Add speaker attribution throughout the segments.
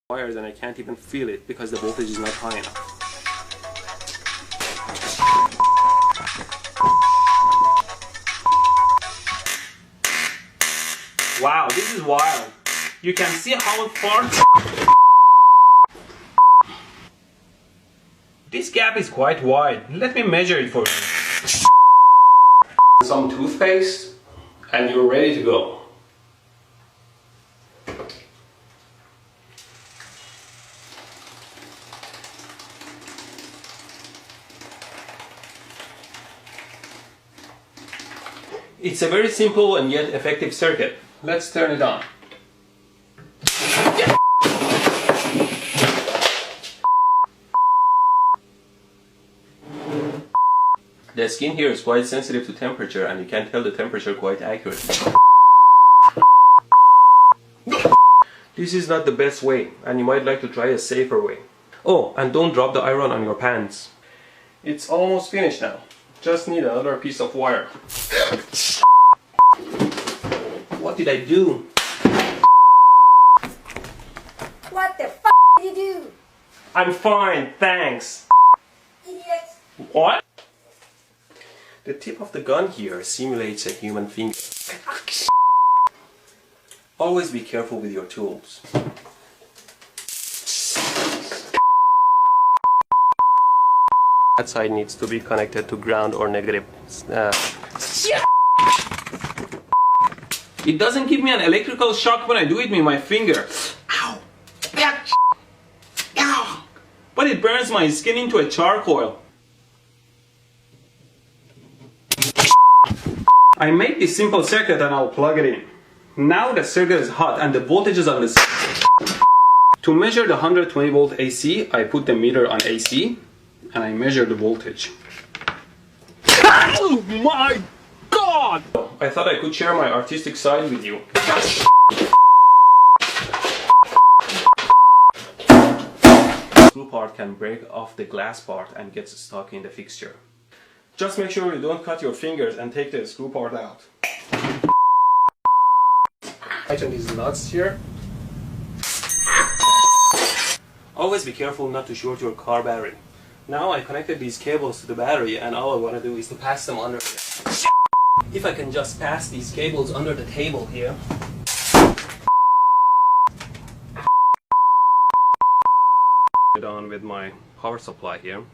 Speaker 1: wires and I can't even feel it because the voltage is not high enough. Wow, this is wild. You can see how far... This gap is quite wide. Let me measure it for you. Some toothpaste and you're ready to go. It's a very simple and yet effective circuit. Let's turn it on. The skin here is quite sensitive to temperature and you can tell the temperature quite accurately. This is not the best way and you might like to try a safer way. Oh, and don't drop the iron on your pants. It's almost finished now. Just need another piece of wire. What did I do?
Speaker 2: What the f*** did you do?
Speaker 1: I'm fine, thanks.
Speaker 2: Idiot.
Speaker 1: What? The tip of the gun here simulates a human finger. Always be careful with your tools. That side needs to be connected to ground or negative. It doesn't give me an electrical shock when I do it with my finger. Ow! Ow! But it burns my skin into a charcoal. I made this simple circuit and I'll plug it in. Now the circuit is hot and the voltage is on this. To measure the 120 volt AC, I put the meter on AC and I measure the voltage. Oh my God! I thought I could share my artistic side with you. The screw part can break off the glass part and gets stuck in the fixture. Just make sure you don't cut your fingers and take the screw part out. Tighten these nuts here. Always be careful not to short your car battery. Now I connected these cables to the battery and all I want to do is to pass them under here. If I can just pass these cables under the table here. Put it on with my power supply here.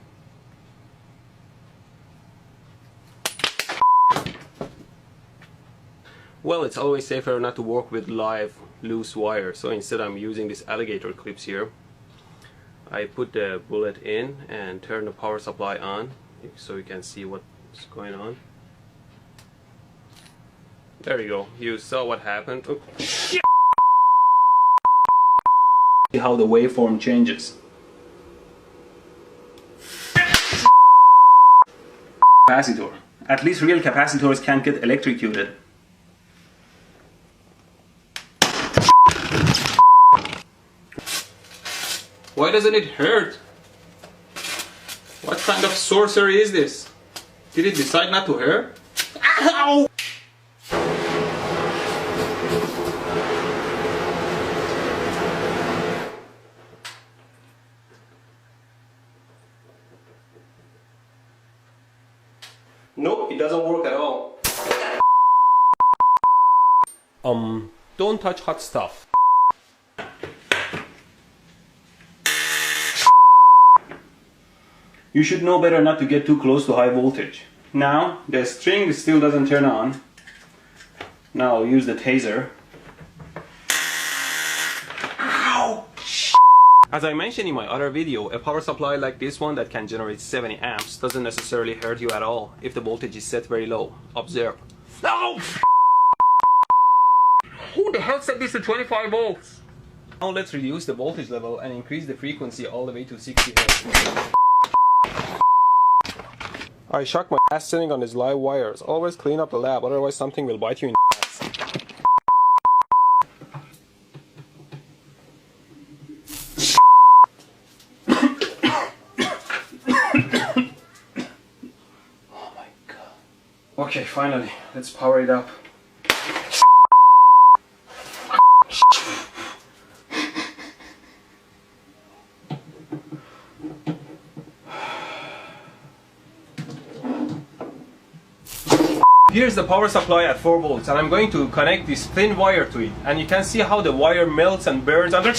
Speaker 1: Well, it's always safer not to work with live loose wire, so instead I'm using these alligator clips here. I put the bullet in and turn the power supply on so you can see what's going on. There you go, you saw what happened. Oh. See how the waveform changes. Capacitor. At least real capacitors can't get electrocuted. Why doesn't it hurt? What kind of sorcery is this? Did it decide not to hurt? Ow! Nope, it doesn't work at all. Don't touch hot stuff. You should know better not to get too close to high voltage. Now, the string still doesn't turn on. Now I'll use the taser. Ow! As I mentioned in my other video, a power supply like this one that can generate 70 amps doesn't necessarily hurt you at all if the voltage is set very low. Observe. No! Who the hell set this to 25 volts? Now let's reduce the voltage level and increase the frequency all the way to 60 Hz. I shocked my ass sitting on these live wires. Always clean up the lab, otherwise something will bite you in the ass. Oh my God. Okay, finally, let's power it up. Here's the power supply at 4 volts, and I'm going to connect this thin wire to it, and you can see how the wire melts and burns under.